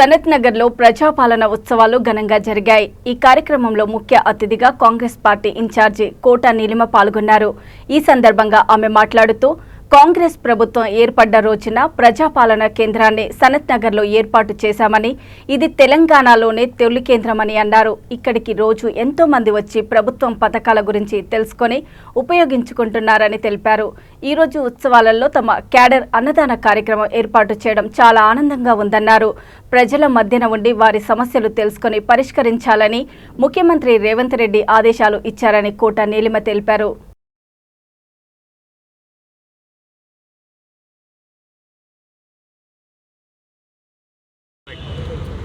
సనత్ నగర్లో ప్రజాపాలన ఉత్సవాలు ఘనంగా జరిగాయి. ఈ కార్యక్రమంలో ముఖ్య అతిథిగా కాంగ్రెస్ పార్టీ ఇన్ఛార్జి కోట నీలిమ పాల్గొన్నారు. ఈ సందర్భంగా ఆమె మాట్లాడుతూ కాంగ్రెస్ ప్రభుత్వం ఏర్పడ్డ రోజున ప్రజాపాలన కేంద్రాన్ని సనత్ నగర్లో ఏర్పాటు చేశామని, ఇది తెలంగాణలోనే తొలి కేంద్రమని అన్నారు. ఇక్కడికి రోజు ఎంతో మంది వచ్చి ప్రభుత్వం పథకాల గురించి తెలుసుకొని ఉపయోగించుకుంటున్నారని తెలిపారు. ఈ రోజు ఉత్సవాలలో తమ క్యాడర్ అన్నదాన కార్యక్రమం ఏర్పాటు చేయడం చాలా ఆనందంగా ఉందన్నారు. ప్రజల మధ్యన ఉండి వారి సమస్యలు తెలుసుకొని పరిష్కరించాలని ముఖ్యమంత్రి రేవంత్ రెడ్డి ఆదేశాలు ఇచ్చారని కోట నీలిమ తెలిపారు.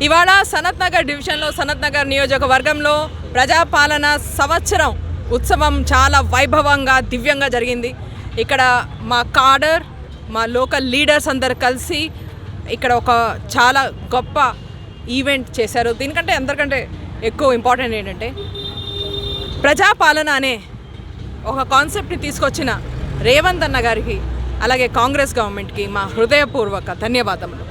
ఇవాళ సనత్ నగర్ డివిజన్లో సనత్ నగర్ నియోజకవర్గంలో ప్రజాపాలన సంవత్సరం ఉత్సవం చాలా వైభవంగా దివ్యంగా జరిగింది. ఇక్కడ మా కాడర్, మా లోకల్ లీడర్స్ అందరు కలిసి ఇక్కడ ఒక చాలా గొప్ప ఈవెంట్ చేశారు. దీనికంటే అందరికంటే ఎక్కువ ఇంపార్టెంట్ ఏంటంటే ప్రజాపాలన అనే ఒక కాన్సెప్ట్ని తీసుకొచ్చిన రేవంత్ అన్న గారికి అలాగే కాంగ్రెస్ గవర్నమెంట్కి మా హృదయపూర్వక ధన్యవాదములు.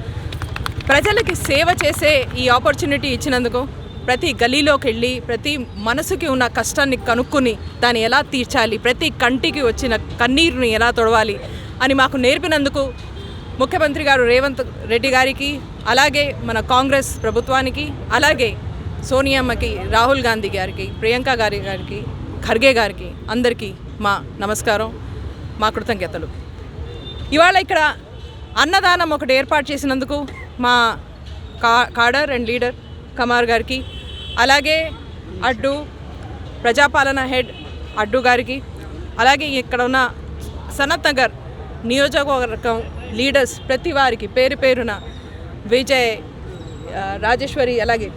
ప్రజలకి సేవ చేసే ఈ ఆపర్చునిటీ ఇచ్చినందుకు ప్రతి గలీలోకి వెళ్ళి ప్రతి మనసుకి ఉన్న కష్టాన్ని కనుక్కొని దాన్ని ఎలా తీర్చాలి, ప్రతి కంటికి వచ్చిన కన్నీరుని ఎలా తొడవాలి అని మాకు నేర్పినందుకు ముఖ్యమంత్రి గారు రేవంత్ రెడ్డి గారికి, అలాగే మన కాంగ్రెస్ ప్రభుత్వానికి, అలాగే సోనియామ్మకి, రాహుల్ గాంధీ గారికి, ప్రియాంక గారికి, ఖర్గే గారికి అందరికీ మా నమస్కారం, మా కృతజ్ఞతలు. ఇవాళ ఇక్కడ అన్నదానం ఒకటి ఏర్పాటు చేసినందుకు మా కాడర్ అండ్ లీడర్ కమార్ గారికి, అలాగే అడ్డు ప్రజాపాలన హెడ్ అడ్డు గారికి, అలాగే ఇక్కడ ఉన్న సనత్ నగర్ నియోజకవర్గం లీడర్స్ ప్రతి వారికి పేరు పేరున విజయ్, రాజేశ్వరి, అలాగే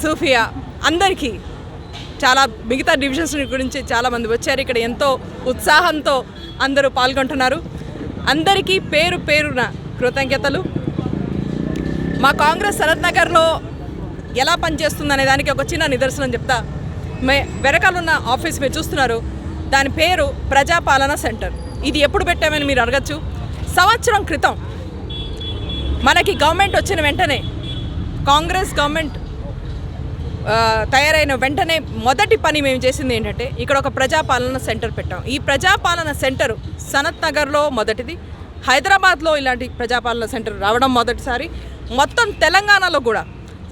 సూఫియా అందరికీ చాలా మిగతా డివిజన్స్ గురించి చాలామంది వచ్చారు. ఇక్కడ ఎంతో ఉత్సాహంతో అందరూ పాల్గొంటున్నారు. అందరికీ పేరు పేరున కృతజ్ఞతలు. మా కాంగ్రెస్ సనత్ నగర్లో ఎలా పనిచేస్తుందనే దానికి ఒక చిన్న నిదర్శనం చెప్తా. వెనకాలన్న ఆఫీస్ మీరు చూస్తున్నారు, దాని పేరు ప్రజాపాలన సెంటర్. ఇది ఎప్పుడు పెట్టామని మీరు అడగచ్చు. సంవత్సరం క్రితం మనకి గవర్నమెంట్ వచ్చిన వెంటనే, కాంగ్రెస్ గవర్నమెంట్ తయారైన వెంటనే మొదటి పని మేము చేసింది ఏంటంటే ఇక్కడ ఒక ప్రజాపాలన సెంటర్ పెట్టాం. ఈ ప్రజాపాలన సెంటర్ సనత్ నగర్లో మొదటిది. హైదరాబాద్లో ఇలాంటి ప్రజాపాలన సెంటర్ రావడం మొదటిసారి. మొత్తం తెలంగాణలో కూడా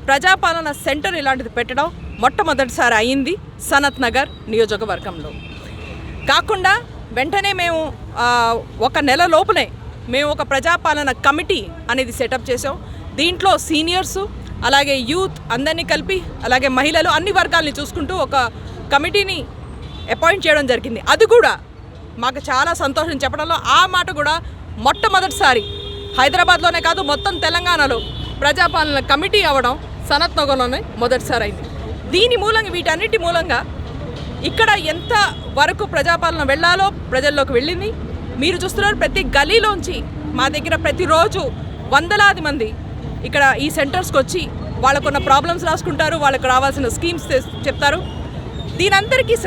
ప్రజాపాలన సెంటర్ ఇలాంటిది పెట్టడం మొట్టమొదటిసారి అయింది సనత్ నగర్ నియోజకవర్గంలో. కాకుండా వెంటనే మేము ఒక నెల లోపునే మేము ఒక ప్రజాపాలన కమిటీ అనేది సెటప్ చేసాం. దీంట్లో సీనియర్సు, అలాగే యూత్ అందరినీ కలిపి, అలాగే మహిళలు, అన్ని వర్గాల్ని చూసుకుంటూ ఒక కమిటీని అపాయింట్ చేయడం జరిగింది. అది కూడా మాకు చాలా సంతోషం చెప్పడంలో. ఆ మాట కూడా మొట్టమొదటిసారి హైదరాబాద్లోనే కాదు మొత్తం తెలంగాణలో ప్రజాపాలన కమిటీ అవ్వడం సనత్ నగర్లోనే మొదటిసారి అయింది. దీని మూలంగా, వీటన్నిటి మూలంగా ఇక్కడ ఎంత వరకు ప్రజాపాలన వెళ్ళాలో ప్రజల్లోకి వెళ్ళింది. మీరు చూస్తున్నారు, ప్రతి గలీలోంచి మా దగ్గర ప్రతిరోజు వందలాది మంది ఇక్కడ ఈ సెంటర్స్కి వచ్చి వాళ్ళకున్న ప్రాబ్లమ్స్ రాసుకుంటారు, వాళ్ళకు రావాల్సిన స్కీమ్స్ చెప్తారు. దీనందరికీ